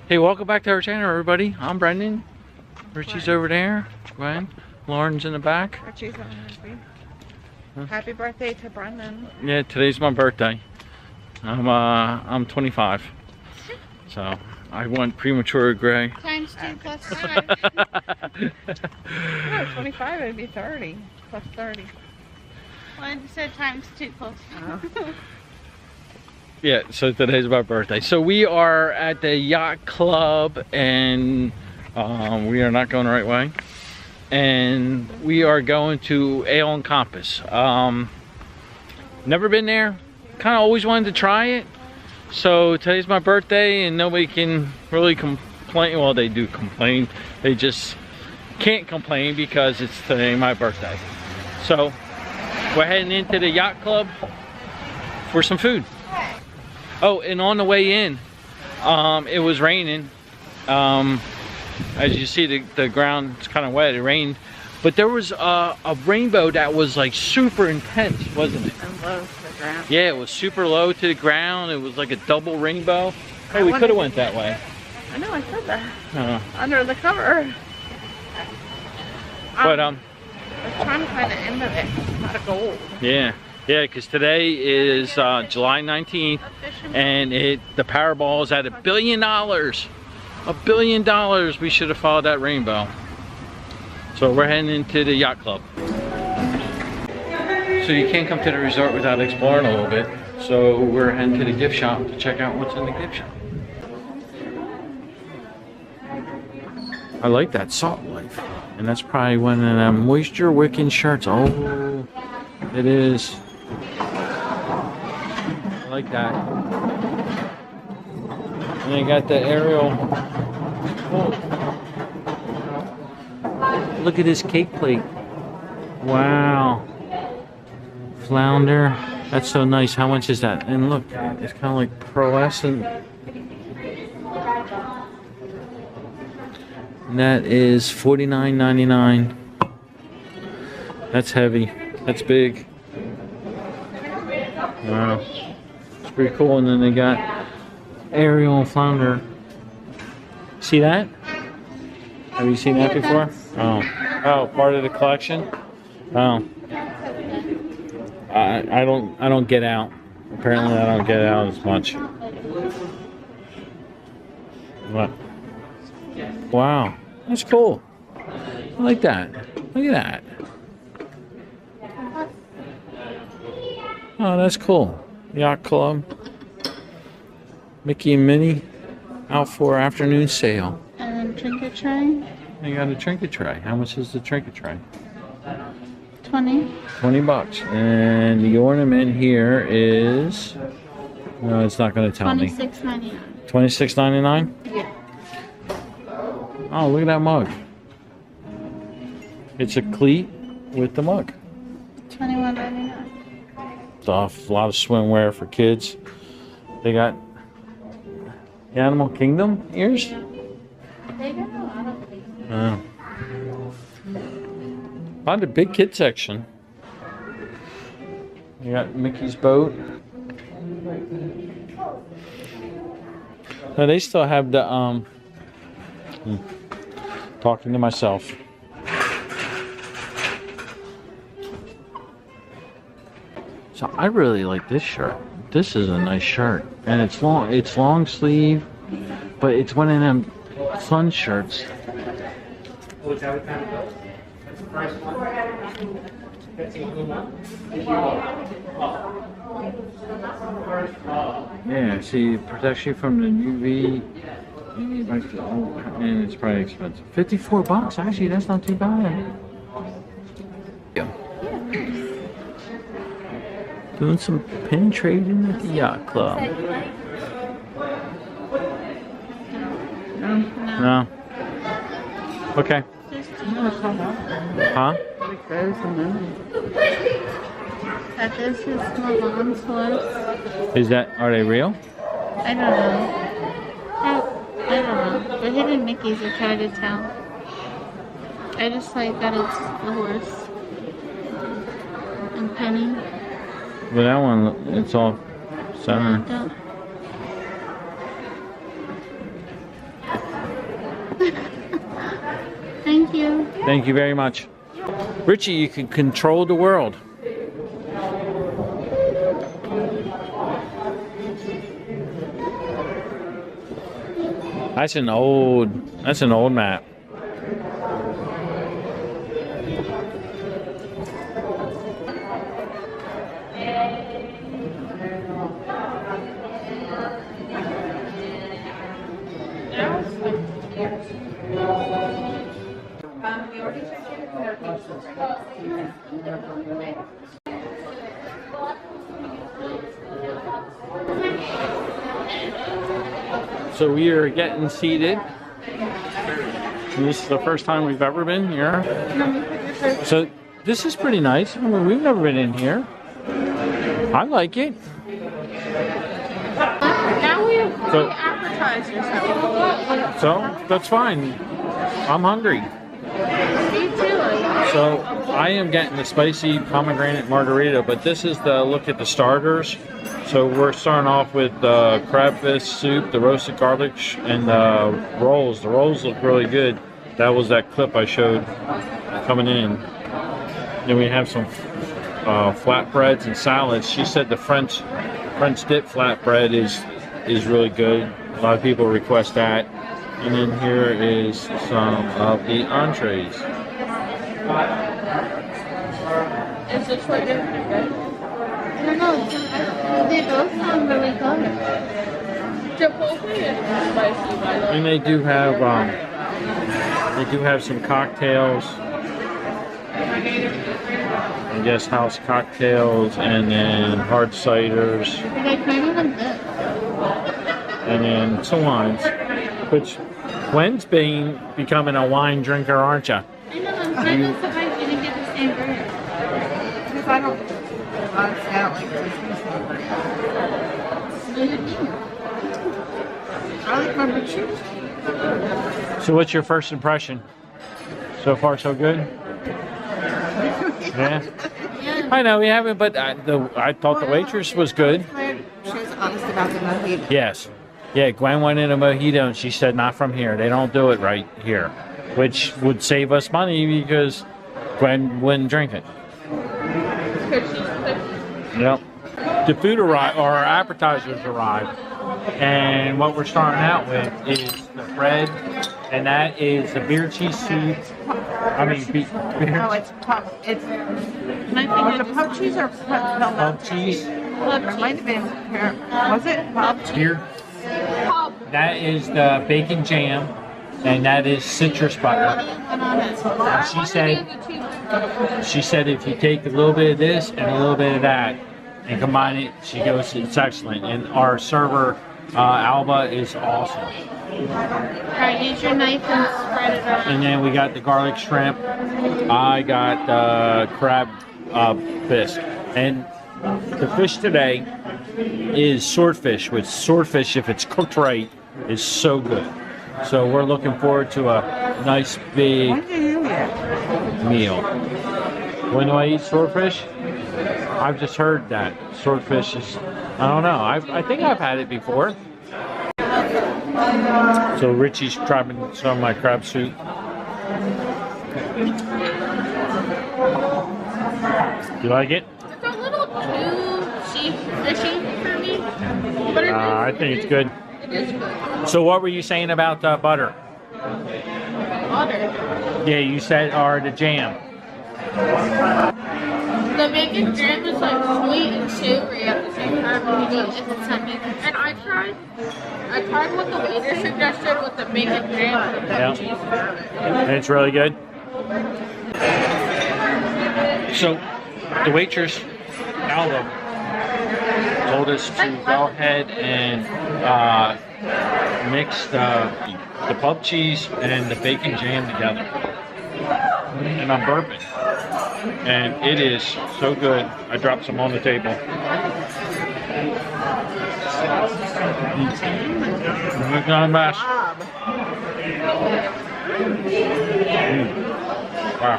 Hey, welcome back to our channel, everybody. I'm Brendan. Richie's over there. Gwen. Lauren's in the back. Richie's on happy. Huh? Happy birthday to Brendan. Yeah, today's my birthday. I'm 25. So I went premature gray. Times 2 plus 5. No, 25 would be 30 plus 30. Well, you said times 2 plus 5. Yeah, so today's my birthday. So we are at the Yacht Club, and we are not going the right way. And we are going to Ale and Compass. Never been there. Kind of always wanted to try it. So today's my birthday, and nobody can really complain. Well, they do complain. They just can't complain because it's today my birthday. So we're heading into the Yacht Club for some food. Oh, and on the way in, it was raining. As you see, the ground is kind of wet. It rained, but there was a rainbow that was like super intense, wasn't it? And low to the ground. Yeah, it was super low to the ground. It was like a double rainbow. Hey, we could have went that way. I know, I said that. Under the cover. But I was trying to find the end of it. Not a gold. Yeah. Yeah, because today is July 19th, and the Powerball is at $1 billion. $1 billion. We should have followed that rainbow. So we're heading into the Yacht Club. So you can't come to the resort without exploring a little bit. So we're heading to the gift shop to check out what's in the gift shop. I like that Salt Life, and that's probably one of them moisture wicking shirts. Oh, it is. I like that. And they got the aerial. Oh. Look at this cake plate. Wow. Flounder. That's so nice. How much is that? And look, it's kind of like pearlescent. And that is $49.99. That's heavy. That's big. Wow. It's pretty cool. And then they got Ariel and Flounder. See that? Have you seen that before? Oh. Oh, part of the collection? Oh. I don't get out. Apparently I don't get out as much. What? Wow. That's cool. I like that. Look at that. Oh, that's cool. Yacht Club. Mickey and Minnie out for afternoon sale. And then trinket tray. They got a trinket tray. How much is the trinket tray? 20. 20 bucks. And the ornament here is... No, it's not going to tell me. $26.99. $26.99? Yeah. Oh, look at that mug. It's a cleat with the mug. $21.99. Stuff, a lot of swimwear for kids. They got the Animal Kingdom ears. They got a lot of things. Found a big kid section. You got Mickey's boat. No, they still have the talking to myself. So I really like this shirt. This is a nice shirt, and it's long sleeve, but it's one of them sun shirts. Yeah, see, it protects you from the UV. And it's probably expensive. 54 bucks, actually, that's not too bad. Yeah. Doing some pin trading at the Yacht Club. No. Okay. Huh? That this is my mom's horse. Are they real? I don't know. I don't know. The hidden Mickeys are hard to tell. I just like that it's a horse. And Penny. But that one, it's all center. Thank you. Thank you very much. Richie, you can control the world. That's an old map. So we are getting seated. And this is the first time we've ever been here. So this is pretty nice. I mean, we've never been in here. I like it. Now we have So- appetizers. So that's fine. I'm hungry. Me too. So I am getting the spicy pomegranate margarita, but this is the look at the starters. So we're starting off with the crabfish soup, the roasted garlic, and the rolls. The rolls look really good. That was that clip I showed coming in. Then we have some flatbreads and salads. She said the French dip flatbread is really good. A lot of people request that. And then here is some of the entrees. Is this what you're good? I don't know. They both sound really good. Chipotle is spicy, by the way. And they do have some cocktails. I guess house cocktails and then hard ciders They kind of like this. and then some wines. Which Gwen's becoming a wine drinker, aren't you? I know, I'm kind of surprised you didn't get the same burger. Because I don't like this. I like my butchers. So what's your first impression? So far so good? Yeah. Yeah. I know we haven't, but I thought the waitress was good. She was honest about the mojito. Yes. Yeah, Gwen went in a mojito and she said not from here. They don't do it right here. Which would save us money because Gwen wouldn't drink it. Yep. The food arrived, or our appetizers arrived. And what we're starting out with is the bread, and that is the beer cheese soup. I mean, beer No, it's pub. It's My was finger it pub cheese or pub? No, pub cheese, it might have been. Was it pub? beer. That is the bacon jam, and that is citrus butter. And she said if you take a little bit of this and a little bit of that and combine it, she goes, it's excellent. And our server, Alba, is awesome. Alright, use your knife and spread it around. And then we got the garlic shrimp. I got crab bisque. And the fish today is swordfish, which swordfish, if it's cooked right, is so good. So we're looking forward to a nice big When do you eat? meal. When do I eat swordfish? I've just heard that swordfish is, I don't know. I think I've had it before. So Richie's trying some of my crab soup. You like it? It's a little too fishy for me, but I think it's good. it is good. So what were you saying about butter? Butter. Yeah, you said, or the jam. The bacon jam is like sweet and savory at the same time when you eat it with some bacon. And I tried what the waiter suggested with the bacon jam and the Yeah. cheese. And it's really good. So the waitress, Alba, told us to go ahead and mix the pub cheese and the bacon jam together. And I'm burping. And it is so good. I dropped some on the table. It's not a mess. Wow.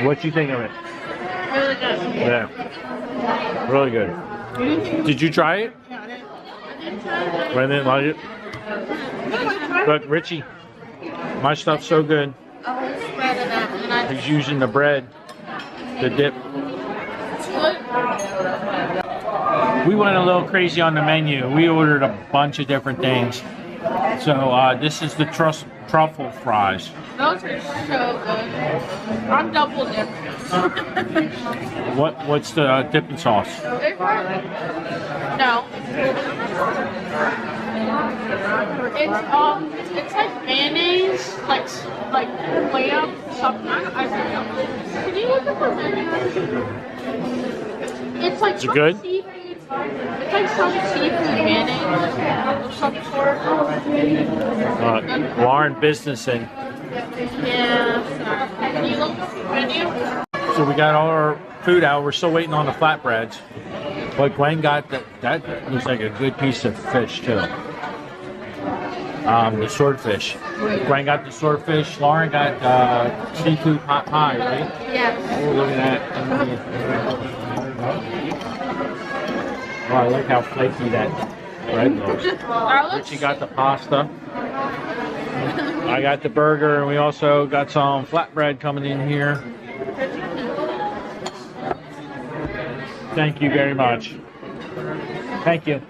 What you think of it? Really good. Yeah. Really good. Did you try it? When didn't like it? Look, Richie. My stuff's so good. A whole spread of that, and I He's using the bread, the dip. it's good. We went a little crazy on the menu. We ordered a bunch of different things. So this is the truffle fries. Those are so good. I'm double dipping. What's the dipping sauce? No. It's like mayonnaise, like lamb, something. I don't know. Can you look at the menu? It's like Is it good? seafood. It's like some seafood mayonnaise of some sort. Lauren businessing. Yeah. Can you look at the menu? So we got all our food out. We're still waiting on the flatbreads. But Gwen got that looks like a good piece of fish too. The swordfish. Gwen got the swordfish. Lauren got seafood pot pie, right? Yes. Oh, look at that. Oh, I like how flaky that bread looks. Richie got the pasta. I got the burger, and we also got some flatbread coming in here. Thank you very much. Thank you.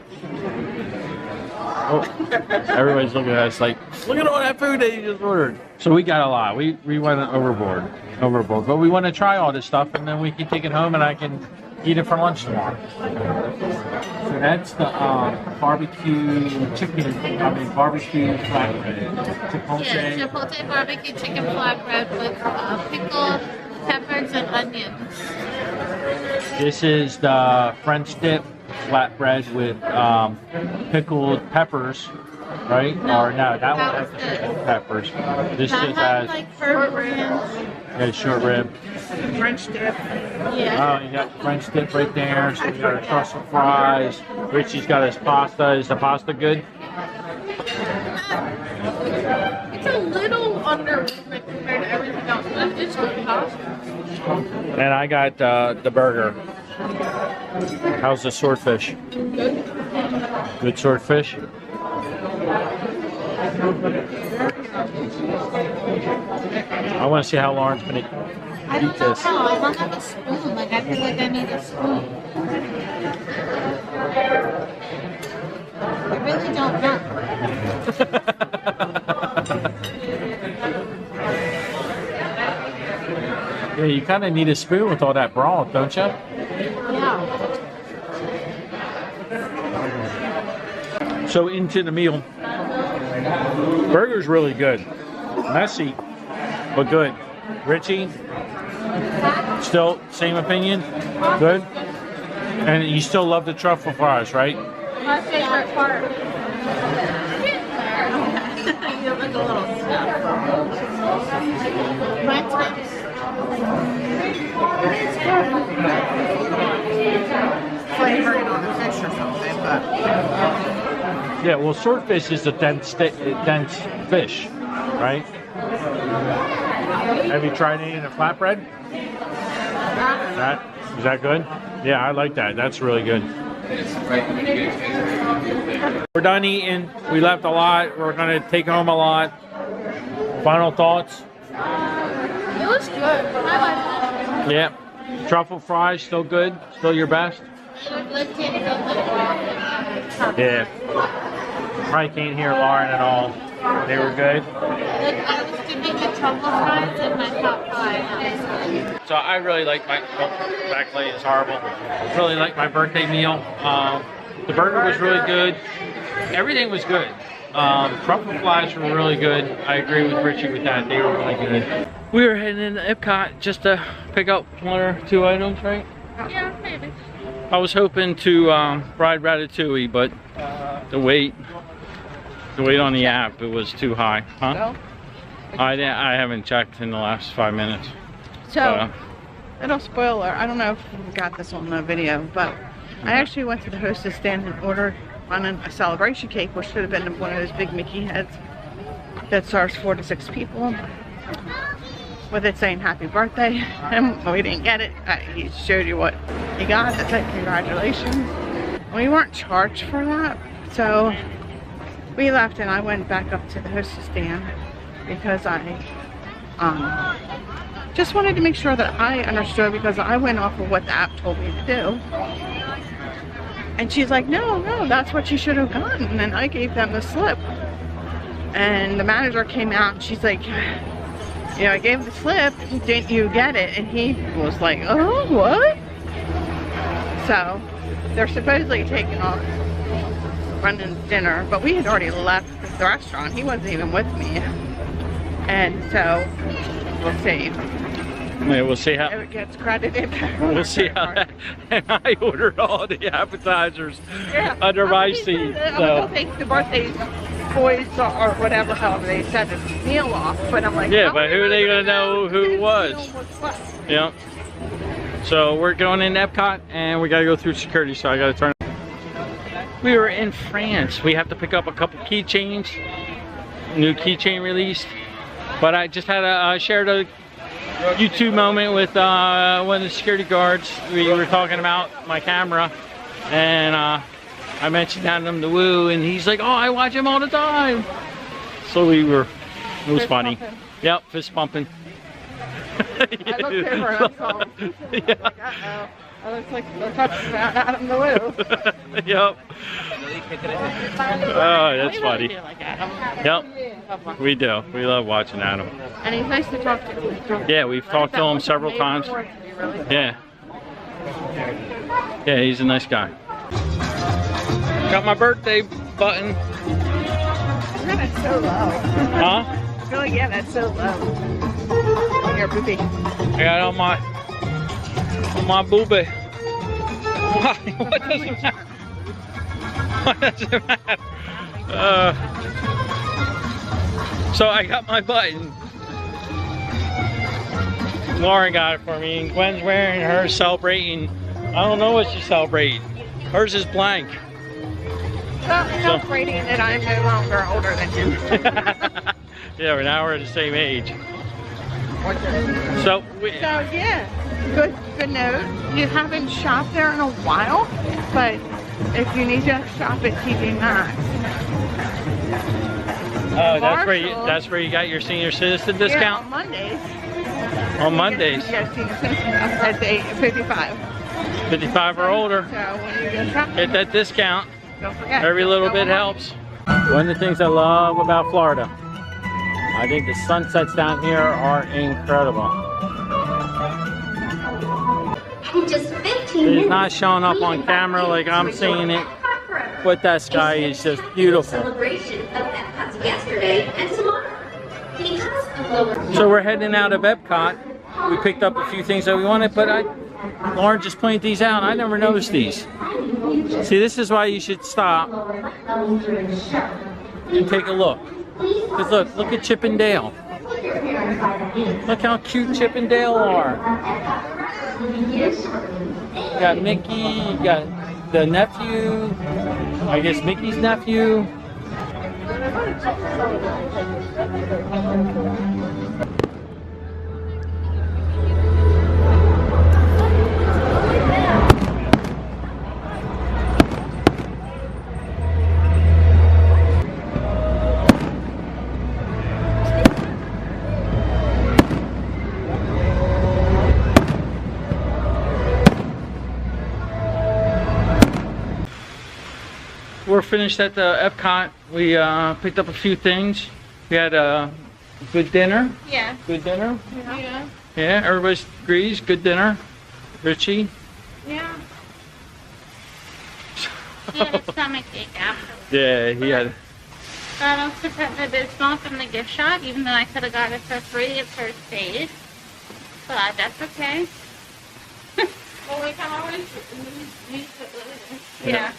Oh, everybody's looking at us like, look at all that food that you just ordered. So we got a lot. We went overboard. But we want to try all this stuff, and then we can take it home, and I can eat it for lunch tomorrow. So that's the barbecue chicken. Barbecue flatbread. Yeah, chipotle barbecue chicken flatbread with pickled peppers and onions. This is the French dip flatbread with pickled peppers, right? No, Or no, that one that has the was pickled good. peppers. This That just has has like short ribs. short rib. French dip. Yeah. Oh, you got French dip right there. So we got our truffle fries. Richie's got his pasta. Is the pasta good? It's a little underwhelming compared to everything else, but it's good pasta. And I got the burger. How's the swordfish? Good. Good swordfish? I want to see how Lauren's going to I eat don't know this. how. I don't have a spoon. Like, I feel like I need a spoon. I really don't know. Yeah, you kind of need a spoon with all that broth, don't you? Yeah. So into the meal. Burger's really good. Messy, but good. Richie, still same opinion? Good? And you still love the truffle fries, right? My favorite part. You look a little stuffed. Mine's nice. Flavoring on the fish or something, but Yeah, well, swordfish is a dense fish, right? Have you tried any in a flatbread? Is that good? Yeah, I like that. That's really good. We're done eating. We left a lot. We're gonna take home a lot. Final thoughts? It was good. I liked it. Yeah. Truffle fries, still good? Still your best? Yeah. Probably can't hear Lauren at all. They were good. I was dipping the truffle fries in my pot pie. So I really like my, exactly, it's horrible. Really like my birthday meal. The burger was really good. Everything was good. Truffle fries were really good. I agree with Richie with that. They were really good. We were heading into Epcot just to pick up 1 or 2 items, right? Yeah, maybe. I was hoping to ride Ratatouille, but the wait on the app, it was too high. Huh? no. I haven't checked in the last 5 minutes. So, little spoiler, I don't know if we got this on the video, but I actually went to the hostess stand and ordered on a celebration cake, which should have been one of those big Mickey heads that serves 4 to 6 people, with it saying happy birthday, and we didn't get it. He showed you what he got. It said congratulations. We weren't charged for that, so we left and I went back up to the hostess stand because I just wanted to make sure that I understood, because I went off of what the app told me to do. And she's like, no, that's what you should have gotten. And I gave them the slip. And the manager came out and she's like, you know, I gave the slip, didn't you get it? And he was like, oh, what? So they're supposedly taking off Brendan's dinner, but we had already left the restaurant. He wasn't even with me. And so we'll see. Yeah, we'll see how it gets credited. We'll see how that. And I ordered all the appetizers under my seat. So take the birthday boys or whatever, however they said the meal off. But I'm like, yeah, but who are they gonna know who it was? Yeah. So we're going in Epcot and we gotta go through security. So I gotta turn. We were in France. We have to pick up a couple keychains. New keychain released. But I just had shared a YouTube moment with one of the security guards. We were talking about my camera, and I mentioned having him to woo, and he's like, oh, I watch him all the time. So it was fist funny. Pumping. Yep, fist pumping. I looked over and I saw him. Yeah. Like, uh-oh. I looked like Adam the Woo. Yep. Oh, that's We funny. really do like Adam. Yep. We do. We love watching Adam. And he's nice to talk to. Yeah, we've talked to him several times. Yeah. Yeah, he's a nice guy. Got my birthday button. That's so low. Huh? I feel like, yeah, that's so low. On your boobie. I got on my boobie. Why? What does it matter? What does it matter? So I got my button. Lauren got it for me, and Gwen's wearing hers, celebrating. I don't know what she's celebrating. Hers is blank. Well, celebrating that I'm no longer older than him. Yeah, now we're the same age. So yeah, good note. You haven't shopped there in a while, but if you need to shop at TJ Maxx. Oh, that's where you got your senior citizen discount? Yeah, on Mondays. On Mondays. Yes, senior citizen at 55. 55 or older. So when you go shopping, Get that discount. don't forget. Every little bit helps. One of the things I love about Florida, I think the sunsets down here are incredible. Just 15 It's minutes. not showing up on camera like I'm seeing it, but that sky is just beautiful. Celebration of Epcot's yesterday and tomorrow. Because of lower. So we're heading out of Epcot. We picked up a few things that we wanted, but Lauren just pointed these out. I never noticed these. See, this is why you should stop and take a look. Because look at Chip and Dale. Look how cute Chip and Dale are. You got Mickey, you got the nephew, I guess Mickey's nephew. We're finished at the Epcot. We picked up a few things. We had a good dinner. Yeah. Good dinner. Yeah. Yeah, everybody agrees. Good dinner. Richie. Yeah. He had a stomach ache after. Yeah, he had. Got us it's not from the gift shop, even though I could have got it for free at first base. But that's okay. Well, we can always use it later. Yeah.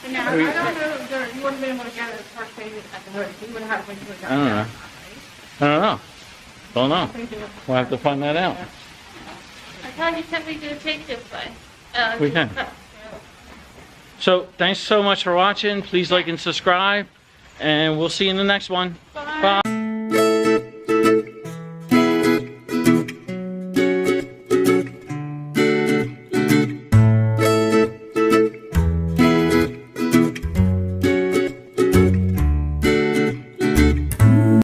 No, I don't know. You wouldn't be able to get it at first base at the hood. You would have when you would have I don't know. I don't know. Don't know. We'll have to find that out. I thought you said we could take this way. We can. So, thanks so much for watching. Please like and subscribe. And we'll see you in the next one. Bye.